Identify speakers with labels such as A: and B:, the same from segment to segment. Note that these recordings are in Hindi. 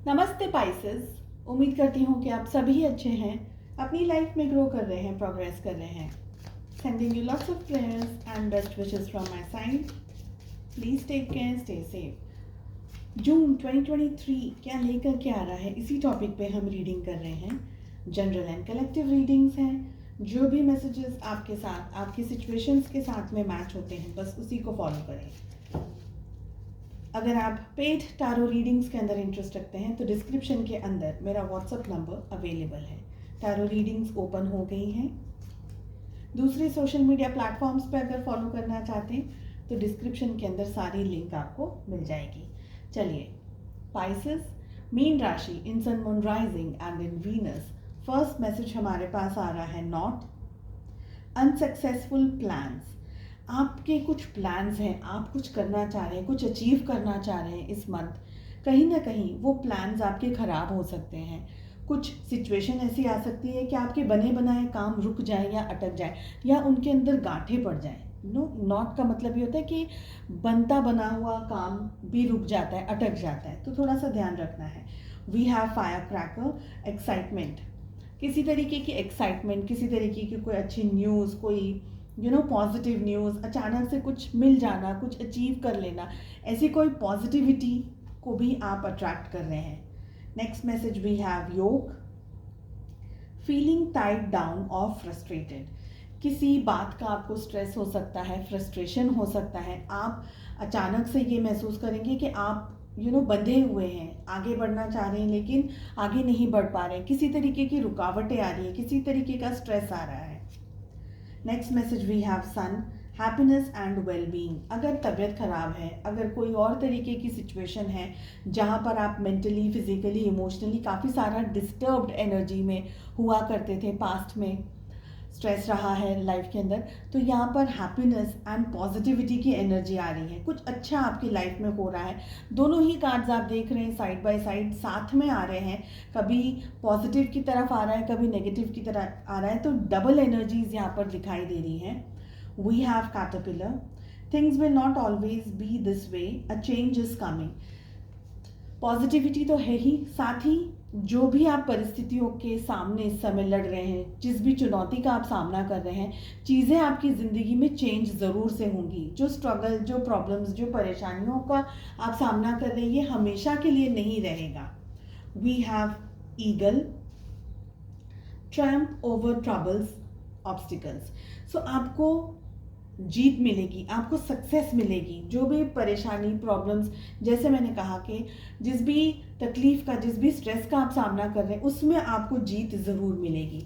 A: नमस्ते पाइसेस। उम्मीद करती हूँ कि आप सभी अच्छे हैं, अपनी लाइफ में ग्रो कर रहे हैं, प्रोग्रेस कर रहे हैं। Sending you lots of prayers and best wishes from my side. Please take care, stay safe. जून 2023 क्या लेकर के आ रहा है, इसी टॉपिक पे हम रीडिंग कर रहे हैं। जनरल एंड कलेक्टिव रीडिंग्स हैं। जो भी मैसेजेस आपके साथ, आपकी सिचुएशंस के साथ में मैच होते हैं, बस उसी को फॉलो करें। अगर आप पेड टारो रीडिंग्स के अंदर इंटरेस्ट रखते हैं तो डिस्क्रिप्शन के अंदर मेरा व्हाट्सअप नंबर अवेलेबल है। टारो रीडिंग्स ओपन हो गई हैं। दूसरे सोशल मीडिया प्लेटफॉर्म्स पर अगर फॉलो करना चाहते हैं तो डिस्क्रिप्शन के अंदर सारी लिंक आपको मिल जाएगी। चलिए, पाइसेस, मीन राशि, in sun, moon, rising and in Venus. First message हमारे पास आ रहा है नॉट अनसक्सेसफुल प्लान्स। आपके कुछ प्लान्स हैं, आप कुछ करना चाह रहे हैं, कुछ अचीव करना चाह रहे हैं इस मंथ। कहीं ना कहीं वो प्लान्स आपके ख़राब हो सकते हैं। कुछ सिचुएशन ऐसी आ सकती है कि आपके बने बनाए काम रुक जाए या अटक जाए या उनके अंदर गांठें पड़ जाए। नॉट का मतलब ये होता है कि बनता बना हुआ काम भी रुक जाता है, अटक जाता है, तो थोड़ा सा ध्यान रखना है। We have fire cracker, excitement, किसी तरीके की एक्साइटमेंट, किसी तरीके की कोई अच्छी न्यूज़, कोई पॉजिटिव न्यूज़, अचानक से कुछ मिल जाना, कुछ अचीव कर लेना, ऐसी कोई पॉजिटिविटी को भी आप अट्रैक्ट कर रहे हैं। नेक्स्ट मैसेज वी हैव योग, फीलिंग टाइड डाउन और फ्रस्ट्रेटेड। किसी बात का आपको स्ट्रेस हो सकता है, फ्रस्ट्रेशन हो सकता है। आप अचानक से ये महसूस करेंगे कि आप बंधे हुए हैं, आगे बढ़ना चाह रहे हैं लेकिन आगे नहीं बढ़ पा रहे हैं। किसी तरीके की रुकावटें आ रही है, किसी तरीके का स्ट्रेस आ रहा है। Next message we have sun, happiness and wellbeing. अगर तबीयत ख़राब है, अगर कोई और तरीके की सिचुएशन है जहाँ पर आप मेंटली, फिजिकली, इमोशनली काफ़ी सारा डिस्टर्ब्ड एनर्जी में हुआ करते थे, पास्ट में स्ट्रेस रहा है लाइफ के अंदर, तो यहाँ पर हैप्पीनेस एंड पॉजिटिविटी की एनर्जी आ रही है। कुछ अच्छा आपकी लाइफ में हो रहा है। दोनों ही कार्ड्स आप देख रहे हैं, साइड बाय साइड साथ में आ रहे हैं। कभी पॉजिटिव की तरफ आ रहा है, कभी नेगेटिव की तरफ आ रहा है, तो डबल एनर्जीज यहाँ पर दिखाई दे रही हैं। We have caterpillar, things will not always be this way, a change is coming. Positivity तो है ही, साथ ही जो भी आप परिस्थितियों के सामने इस समय लड़ रहे हैं, जिस भी चुनौती का आप सामना कर रहे हैं, चीज़ें आपकी ज़िंदगी में चेंज ज़रूर से होंगी। जो स्ट्रगल, जो प्रॉब्लम्स, जो परेशानियों का आप सामना कर रहे हैं, ये हमेशा के लिए नहीं रहेगा। We have eagle, tramp over troubles, obstacles. So आपको जीत मिलेगी, आपको सक्सेस मिलेगी। जो भी परेशानी, प्रॉब्लम्स, जैसे मैंने कहा कि जिस भी तकलीफ का, जिस भी स्ट्रेस का आप सामना कर रहे हैं, उसमें आपको जीत ज़रूर मिलेगी।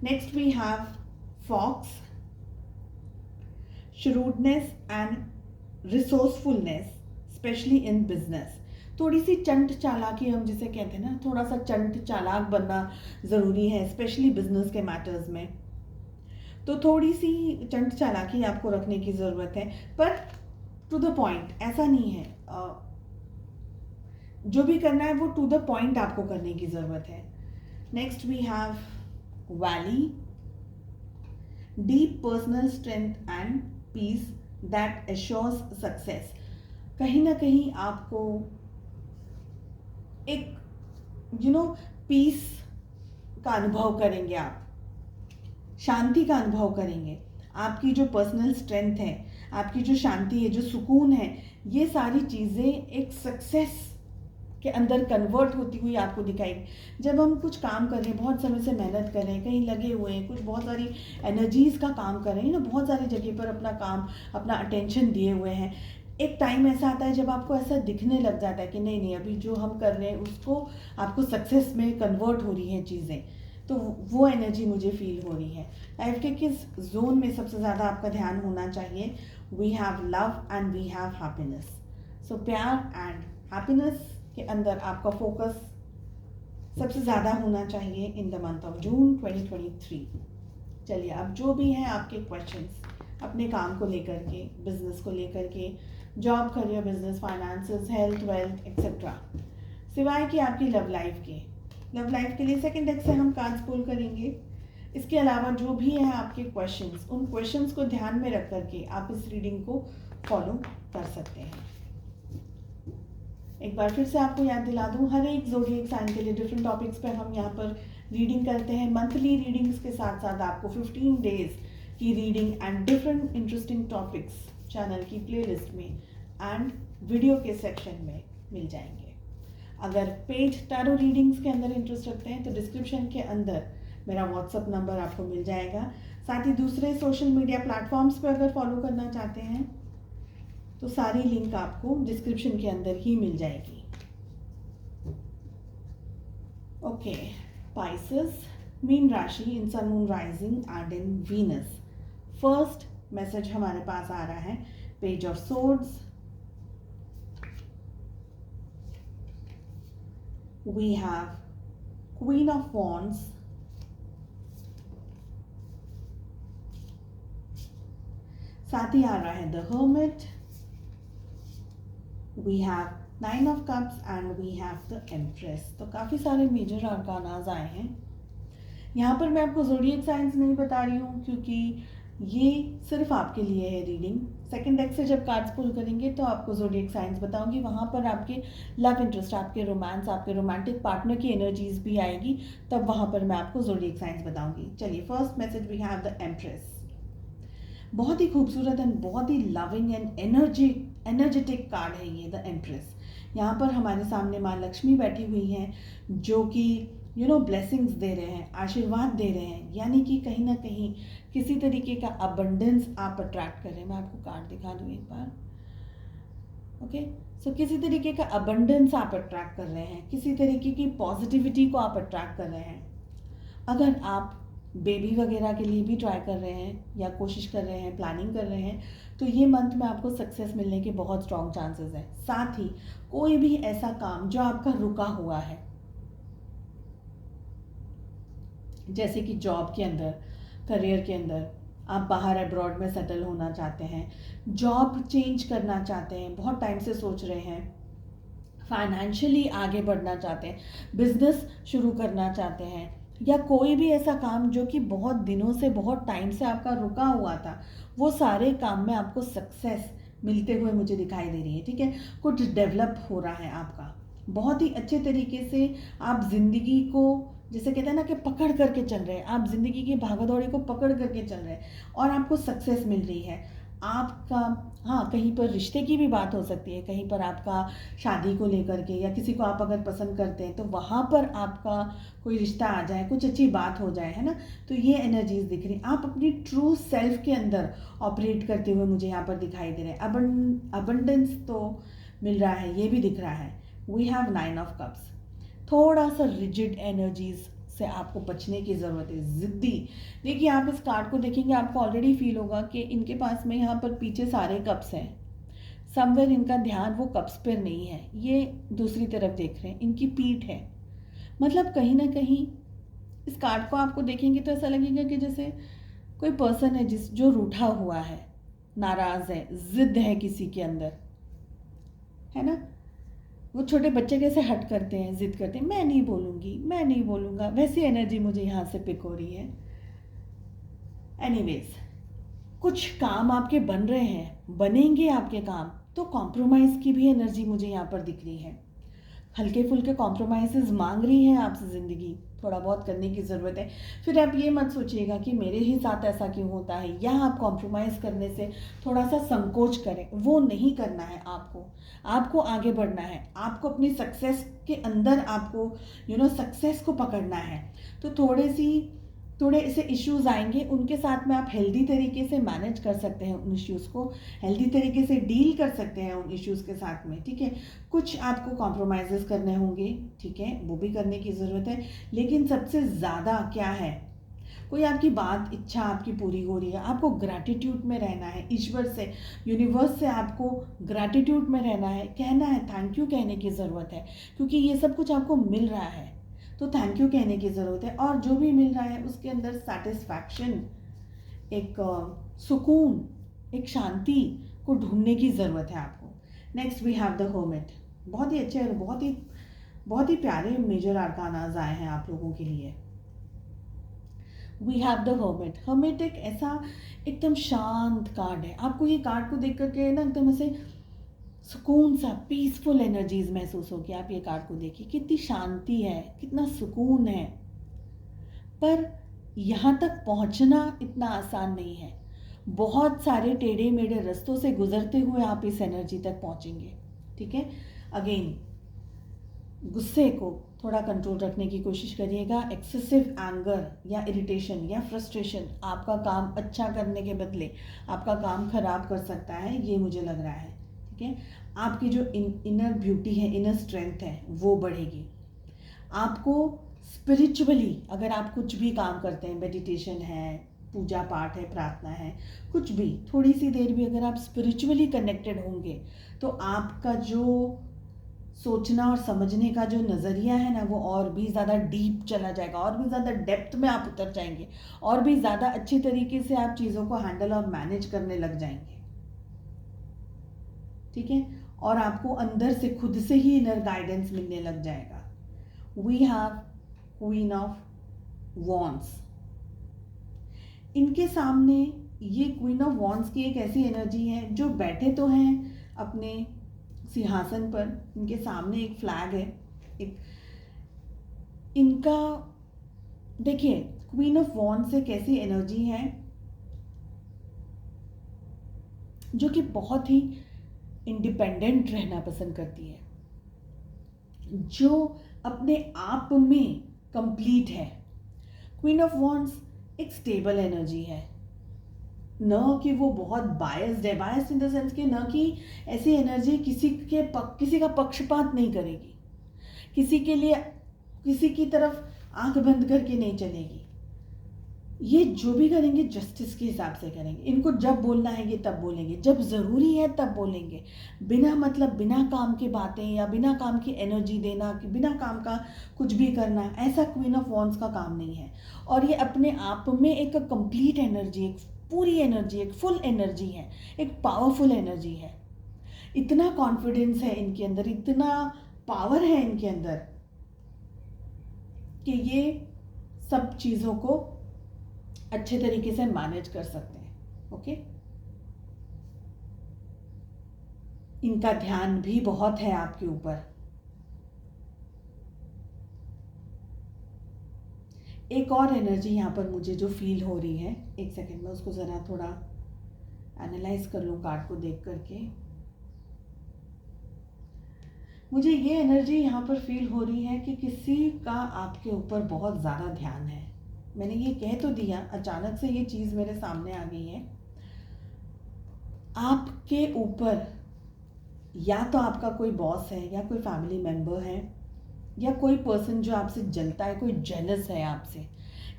A: Next we have fox, shrewdness and resourcefulness, specially in business. थोड़ी सी चंट चालाकी, हम जिसे कहते हैं ना, थोड़ा सा चंट चालाक बनना ज़रूरी है, स्पेशली बिजनेस के मैटर्स में। तो थोड़ी सी चंट चालाकी आपको रखने की ज़रूरत है, पर टू द पॉइंट। ऐसा नहीं है, जो भी करना है वो टू द पॉइंट आपको करने की ज़रूरत है। Next we have valley, deep personal strength and peace that assures success. कहीं ना कहीं आपको एक पीस का अनुभव करेंगे, आप शांति का अनुभव करेंगे। आपकी जो पर्सनल स्ट्रेंथ है, आपकी जो शांति है, जो सुकून है, ये सारी चीज़ें एक सक्सेस के अंदर कन्वर्ट होती हुई आपको दिखाएगी। जब हम कुछ काम कर रहे हैं, बहुत समय से मेहनत कर रहे हैं, कहीं लगे हुए हैं, कुछ बहुत सारी एनर्जीज़ का काम कर रहे हैं ना, बहुत सारी जगह पर अपना काम, अपना अटेंशन दिए हुए हैं, एक टाइम ऐसा आता है जब आपको ऐसा दिखने लग जाता है कि नहीं नहीं, अभी जो हम कर रहे हैं उसको, आपको सक्सेस में कन्वर्ट हो रही हैं चीज़ें, तो वो एनर्जी मुझे फील हो रही है। लाइफ के किस जोन में सबसे ज़्यादा आपका ध्यान होना चाहिए? We have love and we have happiness. So प्यार एंड हैप्पीनेस के अंदर आपका फोकस सबसे ज़्यादा होना चाहिए in the month of June 2023। चलिए, अब जो भी हैं आपके क्वेश्चंस अपने काम को लेकर के, बिजनेस को लेकर के, job, career, business, finances, health, wealth etcetera, सिवाय कि आपकी लव लाइफ के लिए सेकंड डेक से हम कार्ड्स पुल करेंगे। इसके अलावा जो भी हैं आपके क्वेश्चंस, उन क्वेश्चंस को ध्यान में रख करके आप इस रीडिंग को फॉलो कर सकते हैं। एक बार फिर से आपको याद दिला दूं, हर एक ज़ोडिएक साइन के लिए डिफरेंट टॉपिक्स पे हम यहाँ पर रीडिंग करते हैं। मंथली रीडिंग्स के साथ साथ आपको 15 डेज की reading and different interesting topics channel की प्लेलिस्ट में एंड वीडियो के सेक्शन में मिल जाएंगे। अगर पेड टैरो रीडिंग्स के अंदर इंटरेस्ट रखते हैं तो डिस्क्रिप्शन के अंदर मेरा व्हाट्सअप नंबर आपको मिल जाएगा। साथ ही दूसरे सोशल मीडिया प्लेटफॉर्म्स पे अगर फॉलो करना चाहते हैं तो सारी लिंक आपको डिस्क्रिप्शन के अंदर ही मिल जाएगी। ओके, पाइसेस, मीन राशि in sun moon rising and in Venus. First message हमारे पास आ रहा है page of swords, we have queen of wands, साथ ही आ रहा है the hermit, we have 9 of cups and we have the empress. तो काफ़ी सारे मेजर आर्कानाज आए हैं। यहाँ पर मैं आपको ज़ोडिएक साइंस नहीं बता रही हूँ क्योंकि ये सिर्फ आपके लिए है रीडिंग। सेकंड डेक से जब कार्ड्स पुल करेंगे तो आपको ज़ोडिएक साइंस बताऊंगी, वहाँ पर आपके लव इंटरेस्ट, आपके रोमांस, आपके रोमांटिक पार्टनर की एनर्जीज भी आएगी, तब वहाँ पर मैं आपको ज़ोडिएक साइंस बताऊंगी। चलिए, first message we have the empress. बहुत ही खूबसूरत एंड बहुत ही लविंग एंड एनर्जेटिक कार्ड है ये द एम्प्रेस। यहाँ पर हमारे सामने माँ लक्ष्मी बैठी हुई हैं जो कि ब्लेसिंग्स दे रहे हैं, आशीर्वाद दे रहे हैं, यानी कि कहीं ना कहीं किसी तरीके का अबंडेंस आप अट्रैक्ट कर रहे हैं। मैं आपको कार्ड दिखा दूँ एक बार। ओके, सो किसी तरीके का अबंडेंस आप अट्रैक्ट कर रहे हैं, किसी तरीके की पॉजिटिविटी को आप अट्रैक्ट कर रहे हैं। अगर आप बेबी वगैरह के लिए भी ट्राई कर रहे हैं या कोशिश कर रहे हैं, प्लानिंग कर रहे हैं, तो ये मंथ में आपको सक्सेस मिलने के बहुत स्ट्रॉन्ग चांसेस हैं। साथ ही कोई भी ऐसा काम जो आपका रुका हुआ है, जैसे कि जॉब के अंदर, करियर के अंदर, आप बाहर अब्रॉड में सेटल होना चाहते हैं, जॉब चेंज करना चाहते हैं, बहुत टाइम से सोच रहे हैं, फाइनेंशियली आगे बढ़ना चाहते हैं, बिजनेस शुरू करना चाहते हैं, या कोई भी ऐसा काम जो कि बहुत दिनों से, बहुत टाइम से आपका रुका हुआ था, वो सारे काम में आपको सक्सेस मिलते हुए मुझे दिखाई दे रही है। ठीक है, कुछ डेवलप हो रहा है आपका, बहुत ही अच्छे तरीके से आप ज़िंदगी को, जैसे कहते हैं ना कि पकड़ करके चल रहे हैं, आप ज़िंदगी की भागदौड़ी को पकड़ करके चल रहे हैं और आपको सक्सेस मिल रही है। आपका, हाँ, कहीं पर रिश्ते की भी बात हो सकती है, कहीं पर आपका शादी को लेकर के, या किसी को आप अगर पसंद करते हैं तो वहाँ पर आपका कोई रिश्ता आ जाए, कुछ अच्छी बात हो जाए, है ना। तो ये एनर्जीज दिख रही, आप अपनी ट्रू सेल्फ के अंदर ऑपरेट करते हुए मुझे यहाँ पर दिखाई दे रहे हैं। अबंडेंस तो मिल रहा है, ये भी दिख रहा है। We have 9 of cups. थोड़ा सा रिजिड एनर्जीज से आपको बचने की ज़रूरत है, ज़िद्दी। देखिए, आप इस कार्ड को देखेंगे, आपको ऑलरेडी फील होगा कि इनके पास में यहाँ पर पीछे सारे कप्स हैं, समवेयर इनका ध्यान वो कप्स पर नहीं है, ये दूसरी तरफ देख रहे हैं, इनकी पीठ है। मतलब कहीं ना कहीं इस कार्ड को आपको देखेंगे तो ऐसा लगेगा कि जैसे कोई पर्सन है जो रूठा हुआ है, नाराज़ है, ज़िद है किसी के अंदर, है ना। वो छोटे बच्चे कैसे हट करते हैं, जिद करते हैं, मैं नहीं बोलूँगी, मैं नहीं बोलूँगा, वैसी एनर्जी मुझे यहाँ से पिक हो रही है। एनीवेज, कुछ काम आपके बन रहे हैं, बनेंगे आपके काम, तो कॉम्प्रोमाइज़ की भी एनर्जी मुझे यहाँ पर दिख रही है। हल्के फुल्के कॉम्प्रोमाइज़ मांग रही है आपसे ज़िंदगी, थोड़ा बहुत करने की ज़रूरत है। फिर आप ये मत सोचिएगा कि मेरे ही साथ ऐसा क्यों होता है, या आप कॉम्प्रोमाइज़ करने से थोड़ा सा संकोच करें, वो नहीं करना है। आपको आगे बढ़ना है, आपको अपनी सक्सेस के अंदर आपको सक्सेस को पकड़ना है। तो थोड़े ऐसे इश्यूज़ आएंगे, उनके साथ में आप हेल्दी तरीके से मैनेज कर सकते हैं, उन इश्यूज़ को हेल्दी तरीके से डील कर सकते हैं उन इश्यूज़ के साथ में। ठीक है, कुछ आपको कॉम्प्रोमाइज़ करने होंगे, ठीक है, वो भी करने की ज़रूरत है। लेकिन सबसे ज़्यादा क्या है, कोई आपकी बात, इच्छा आपकी पूरी हो रही है, आपको ग्रैटिट्यूड में रहना है, ईश्वर से, यूनिवर्स से आपको ग्रैटिट्यूड में रहना है, कहना है, थैंक यू कहने की ज़रूरत है, क्योंकि ये सब कुछ आपको मिल रहा है, तो थैंक यू कहने की ज़रूरत है। और जो भी मिल रहा है उसके अंदर सेटिस्फैक्शन, एक सुकून, एक शांति को ढूंढने की ज़रूरत है आपको। Next we have the hermit. बहुत ही अच्छे और बहुत ही प्यारे मेजर आर्कानाज आए हैं आप लोगों के लिए। We have the hermit. Hermit एक ऐसा एकदम शांत कार्ड है। आपको ये कार्ड को देख करके ना एकदम ऐसे सुकून सा, पीसफुल एनर्जीज महसूस होगी। आप ये कार्ड को देखिए, कितनी शांति है, कितना सुकून है। पर यहाँ तक पहुँचना इतना आसान नहीं है। बहुत सारे टेढ़े मेढ़े रास्तों से गुजरते हुए आप इस एनर्जी तक पहुँचेंगे। ठीक है, अगेन गुस्से को थोड़ा कंट्रोल रखने की कोशिश करिएगा। एक्सेसिव एंगर या इरिटेशन या फ्रस्ट्रेशन आपका काम अच्छा करने के बदले आपका काम खराब कर सकता है, ये मुझे लग रहा है। ठीक है, आपकी जो इनर ब्यूटी है, इनर स्ट्रेंथ है, वो बढ़ेगी। आपको स्पिरिचुअली अगर आप कुछ भी काम करते हैं, मेडिटेशन है, पूजा पाठ है, प्रार्थना है, कुछ भी थोड़ी सी देर भी अगर आप स्पिरिचुअली कनेक्टेड होंगे तो आपका जो सोचना और समझने का जो नज़रिया है ना, वो और भी ज़्यादा डीप चला जाएगा, और भी ज़्यादा डेप्थ में आप उतर जाएंगे, और भी ज़्यादा अच्छी तरीके से आप चीज़ों को हैंडल और मैनेज करने लग जाएंगे। ठीक है, और आपको अंदर से खुद से ही इनर गाइडेंस मिलने लग जाएगा। We have queen of wands. इनके सामने ये क्वीन ऑफ वॉन्ड्स की एक ऐसी एनर्जी है जो बैठे तो हैं अपने सिंहासन पर, इनके सामने एक फ्लैग है, एक इनका देखिए, क्वीन ऑफ वॉन्ड्स एक ऐसी एनर्जी है जो कि बहुत ही इंडिपेंडेंट रहना पसंद करती है, जो अपने आप में कंप्लीट है। क्वीन ऑफ वॉन्ड्स एक स्टेबल एनर्जी है, न कि वो बहुत बायस्ड है, बायस्ड इन द सेंस कि न कि ऐसी एनर्जी किसी का पक्षपात नहीं करेगी, किसी के लिए किसी की तरफ आंख बंद करके नहीं चलेगी। ये जो भी करेंगे जस्टिस के हिसाब से करेंगे। इनको जब बोलना है ये तब बोलेंगे, जब ज़रूरी है तब बोलेंगे, बिना मतलब बिना काम की बातें या बिना काम की एनर्जी देना, कि बिना काम का कुछ भी करना, ऐसा क्वीन ऑफ वॉन्ड्स का काम नहीं है। और ये अपने आप में एक कंप्लीट एनर्जी, एक पूरी एनर्जी, एक फुल एनर्जी है, एक पावरफुल एनर्जी है। इतना कॉन्फिडेंस है इनके अंदर, इतना पावर है इनके अंदर कि ये सब चीज़ों को अच्छे तरीके से मैनेज कर सकते हैं। ओके, इनका ध्यान भी बहुत है आपके ऊपर। एक और एनर्जी यहाँ पर मुझे जो फील हो रही है, एक सेकेंड में उसको ज़रा थोड़ा एनालाइज कर लूँ कार्ड को देख करके। मुझे ये एनर्जी यहाँ पर फील हो रही है कि किसी का आपके ऊपर बहुत ज़्यादा ध्यान है। मैंने ये कह तो दिया, अचानक से ये चीज़ मेरे सामने आ गई है। आपके ऊपर या तो आपका कोई बॉस है, या कोई फैमिली मेंबर है, या कोई पर्सन जो आपसे जलता है, कोई जेलस है आपसे,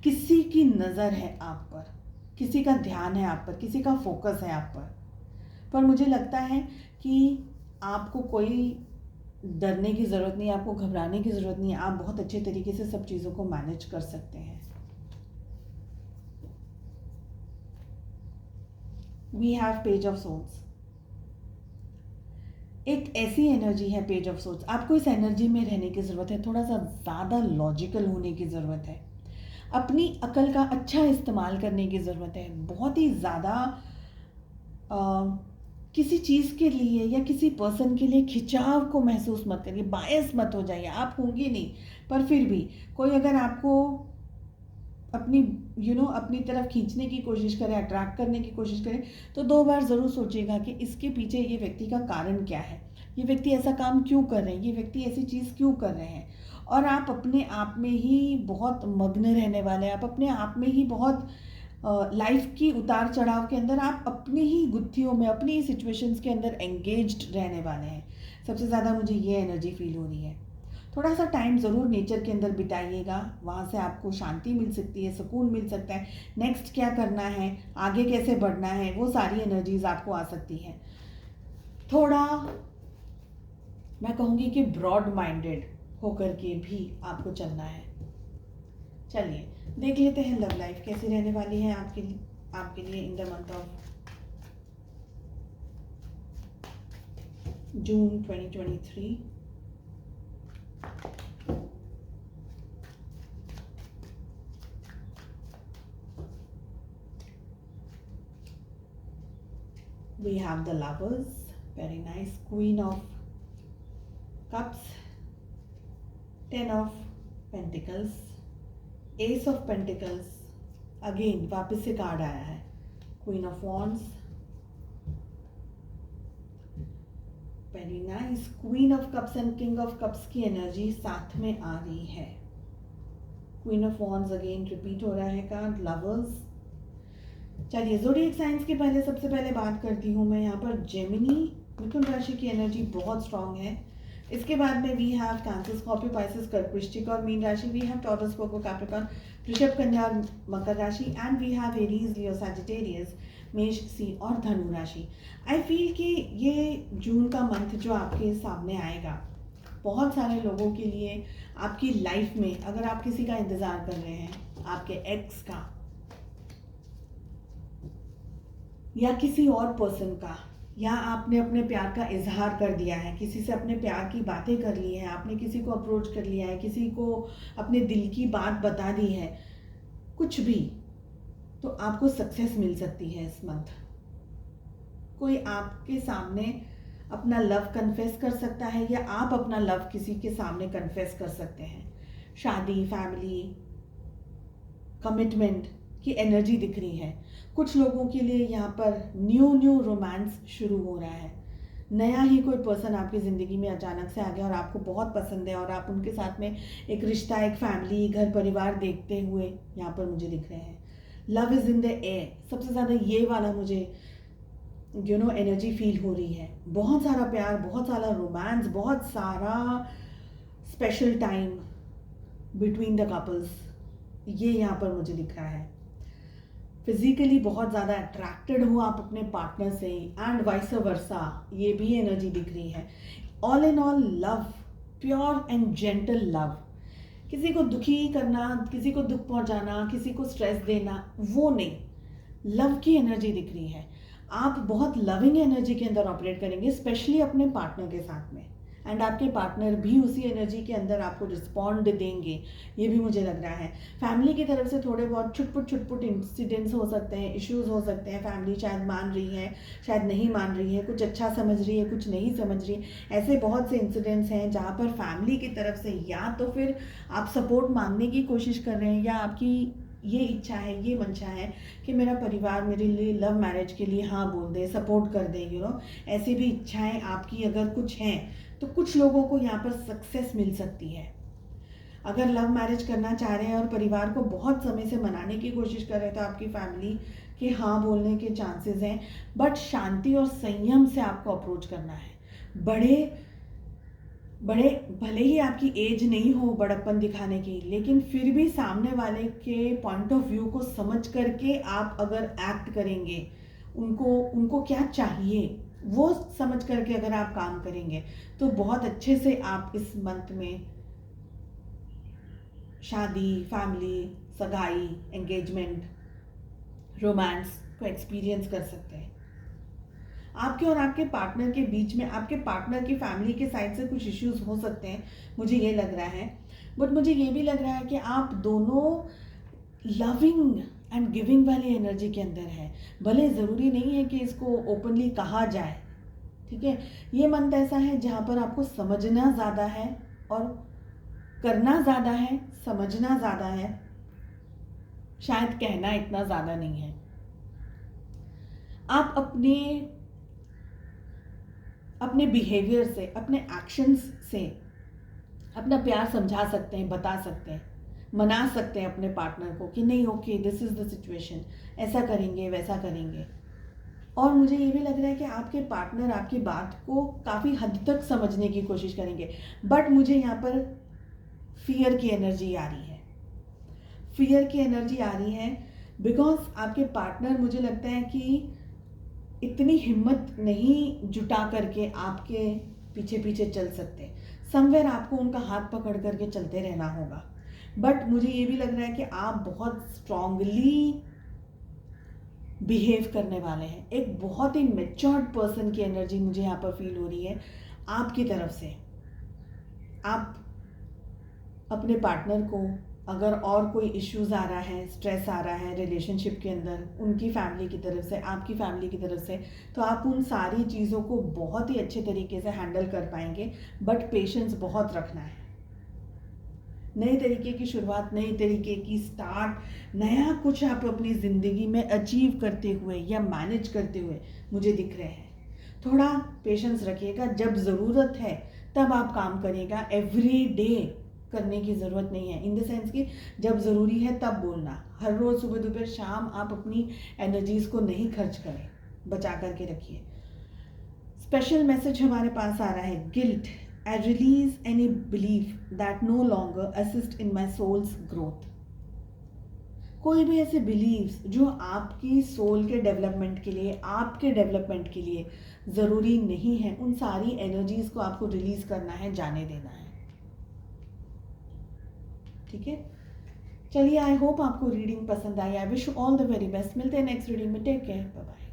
A: किसी की नज़र है आप पर, किसी का ध्यान है आप पर, किसी का फोकस है आप पर मुझे लगता है कि आपको कोई डरने की ज़रूरत नहीं है, आपको घबराने की ज़रूरत नहीं है। आप बहुत अच्छे तरीके से सब चीज़ों को मैनेज कर सकते हैं। We have page of swords. एक ऐसी एनर्जी है पेज ऑफ सोर्ड्स, आपको इस एनर्जी में रहने की ज़रूरत है, थोड़ा सा ज़्यादा लॉजिकल होने की ज़रूरत है, अपनी अकल का अच्छा इस्तेमाल करने की ज़रूरत है। बहुत ही ज़्यादा किसी चीज़ के लिए या किसी पर्सन के लिए खिंचाव को महसूस मत करिए, बायस मत हो जाइए। आप होंगे नहीं, पर फिर भी कोई अगर आपको अपनी अपनी तरफ खींचने की कोशिश करे, अट्रैक्ट करने की कोशिश करे, तो 2 बार ज़रूर सोचिएगा कि इसके पीछे ये व्यक्ति का कारण क्या है, ये व्यक्ति ऐसा काम क्यों कर रहे हैं, ये व्यक्ति ऐसी चीज़ क्यों कर रहे हैं। और आप अपने आप में ही बहुत मग्न रहने वाले हैं, आप अपने आप में ही बहुत लाइफ की उतार चढ़ाव के अंदर आप अपनी ही गुत्थियों में, अपनी ही सिचुएशंस के अंदर एंगेज्ड रहने वाले हैं। सबसे ज़्यादा मुझे ये एनर्जी फील हो रही है। थोड़ा सा टाइम ज़रूर नेचर के अंदर बिताइएगा, वहाँ से आपको शांति मिल सकती है, सुकून मिल सकता है। नेक्स्ट क्या करना है, आगे कैसे बढ़ना है, वो सारी एनर्जीज आपको आ सकती हैं। थोड़ा मैं कहूँगी कि ब्रॉड माइंडेड होकर के भी आपको चलना है। चलिए देख लेते हैं लव लाइफ कैसी रहने वाली है आपके लिए in the month of June 2023। We have the Lovers, very nice, queen of cups, 10 of pentacles, S of pentacles, again वापस से कार्ड आया है, queen of wands, very nice, queen of cups and king of cups की एनर्जी साथ में आ रही है। Queen of wands again repeat हो रहा है कार्ड, लवर्स। चलिए ज़ोडिएक साइंस के पहले सबसे पहले बात करती हूँ मैं यहाँ पर जेमिनी, मिथुन राशि की एनर्जी बहुत स्ट्रांग है। इसके बाद में we have Cancer, Scorpio, Pisces, कर्क, वृश्चिक और मीन राशि। We have Taurus, Virgo, Capricorn, वृषभ, कन्या और मकर राशि। And we have Aries, Leo, Sagittarius, मेष, सिंह और धनु राशि। आई फील कि ये जून का मंथ जो आपके सामने आएगा, बहुत सारे लोगों के लिए आपकी लाइफ में, अगर आप किसी का इंतज़ार कर रहे हैं, आपके एक्स का या किसी और पर्सन का, या आपने अपने प्यार का इजहार कर दिया है, किसी से अपने प्यार की बातें कर ली हैं, आपने किसी को अप्रोच कर लिया है, किसी को अपने दिल की बात बता दी है, कुछ भी, तो आपको सक्सेस मिल सकती है इस मंथ। कोई आपके सामने अपना लव कन्फेस कर सकता है या आप अपना लव किसी के सामने कन्फेस कर सकते हैं। शादी, फैमिली, कमिटमेंट की एनर्जी दिख रही है। कुछ लोगों के लिए यहाँ पर न्यू रोमांस शुरू हो रहा है। नया ही कोई पर्सन आपकी ज़िंदगी में अचानक से आ गया और आपको बहुत पसंद है और आप उनके साथ में एक रिश्ता, एक फैमिली, घर परिवार देखते हुए यहाँ पर मुझे दिख रहे हैं। Love is in the air, सबसे ज़्यादा ये वाला मुझे एनर्जी फील हो रही है। बहुत सारा प्यार, बहुत सारा रोमांस, बहुत सारा special time between the couples, ये यहाँ पर मुझे दिख रहा है। फिजिकली बहुत ज़्यादा अट्रैक्टेड हो आप अपने पार्टनर से, एंड वाइस वर्सा, ये भी एनर्जी दिख रही है। All in all love, pure and gentle love. किसी को दुखी करना, किसी को दुख पहुंचाना, किसी को स्ट्रेस देना, वो नहीं, लव की एनर्जी दिख रही है। आप बहुत लविंग एनर्जी के अंदर ऑपरेट करेंगे, स्पेशली अपने पार्टनर के साथ में, एंड आपके पार्टनर भी उसी एनर्जी के अंदर आपको रिस्पॉन्ड देंगे, ये भी मुझे लग रहा है। फैमिली की तरफ से थोड़े बहुत छुटपुट इंसिडेंट्स हो सकते हैं, इश्यूज हो सकते हैं। फैमिली शायद मान रही है, शायद नहीं मान रही है, कुछ अच्छा समझ रही है, कुछ नहीं समझ रही। ऐसे बहुत से इंसिडेंट्स हैं जहाँ पर फैमिली की तरफ से या तो फिर आप सपोर्ट मांगने की कोशिश कर रहे हैं, या आपकी ये इच्छा है, ये मंशा है कि मेरा परिवार मेरे लिए लव मैरिज के लिए हाँ बोल दे, सपोर्ट कर दे। ऐसी भी इच्छाएं आपकी अगर कुछ हैं, तो कुछ लोगों को यहाँ पर सक्सेस मिल सकती है। अगर लव मैरिज करना चाह रहे हैं और परिवार को बहुत समय से मनाने की कोशिश कर रहे हैं, तो आपकी फैमिली के हाँ बोलने के चांसेस हैं। बट शांति और संयम से आपको अप्रोच करना है। बड़े भले ही आपकी एज नहीं हो बड़प्पन दिखाने की, लेकिन फिर भी सामने वाले के पॉइंट ऑफ व्यू को समझ करके आप अगर एक्ट करेंगे, उनको क्या चाहिए वो समझ करके अगर आप काम करेंगे, तो बहुत अच्छे से आप इस मंथ में शादी, फैमिली, सगाई, एंगेजमेंट, रोमांस को एक्सपीरियंस कर सकते हैं। आपके और आपके पार्टनर के बीच में, आपके पार्टनर की फैमिली के साइड से कुछ इश्यूज हो सकते हैं, मुझे ये लग रहा है। बट मुझे ये भी लग रहा है कि आप दोनों लविंग एंड गिविंग वाली एनर्जी के अंदर है। भले ज़रूरी नहीं है कि इसको ओपनली कहा जाए, ठीक है। ये मंथ ऐसा है जहाँ पर आपको समझना ज़्यादा है और करना ज़्यादा है, समझना ज़्यादा है, शायद कहना इतना ज़्यादा नहीं है। आप अपने बिहेवियर से, अपने एक्शंस से अपना प्यार समझा सकते हैं, बता सकते हैं, मना सकते हैं अपने पार्टनर को कि नहीं, okay, this is the situation, ऐसा करेंगे, वैसा करेंगे। और मुझे ये भी लग रहा है कि आपके पार्टनर आपकी बात को काफ़ी हद तक समझने की कोशिश करेंगे। बट मुझे यहाँ पर फियर की एनर्जी आ रही है। फियर की एनर्जी आ रही है बिकॉज आपके पार्टनर, मुझे लगता है कि इतनी हिम्मत नहीं जुटा करके आपके पीछे पीछे चल सकते। समवेयर आपको उनका हाथ पकड़ करके चलते रहना होगा। बट मुझे ये भी लग रहा है कि आप बहुत स्ट्रांगली बिहेव करने वाले हैं। एक बहुत ही मैच्योर्ड पर्सन की एनर्जी मुझे यहाँ पर फील हो रही है आपकी तरफ से। आप अपने पार्टनर को, अगर और कोई इश्यूज़ आ रहा है, स्ट्रेस आ रहा है रिलेशनशिप के अंदर, उनकी फैमिली की तरफ से, आपकी फैमिली की तरफ से, तो आप उन सारी चीज़ों को बहुत ही अच्छे तरीके से हैंडल कर पाएंगे। बट पेशेंस बहुत रखना है। नए तरीके की शुरुआत, नए तरीके की स्टार्ट, नया कुछ आप अपनी ज़िंदगी में अचीव करते हुए या मैनेज करते हुए मुझे दिख रहे हैं। थोड़ा पेशेंस रखिएगा, जब ज़रूरत है तब आप काम करिएगा। एवरी डे करने की ज़रूरत नहीं है, इन द सेंस कि जब ज़रूरी है तब बोलना। हर रोज़ सुबह दोपहर शाम आप अपनी एनर्जीज़ को नहीं खर्च करें, बचा करके रखिए। स्पेशल मैसेज हमारे पास आ रहा है, guilt, I release any belief that no longer assist in my soul's growth. कोई भी ऐसे बिलीव्स जो आपकी सोल के डेवलपमेंट के लिए, आपके डेवलपमेंट के लिए ज़रूरी नहीं है, उन सारी एनर्जीज़ को आपको रिलीज़ करना है, जाने देना है। ठीक है, चलिए, आई होप आपको रीडिंग पसंद आई। I wish you all the very best. मिलते हैं नेक्स्ट रीडिंग में। Take care, bye bye.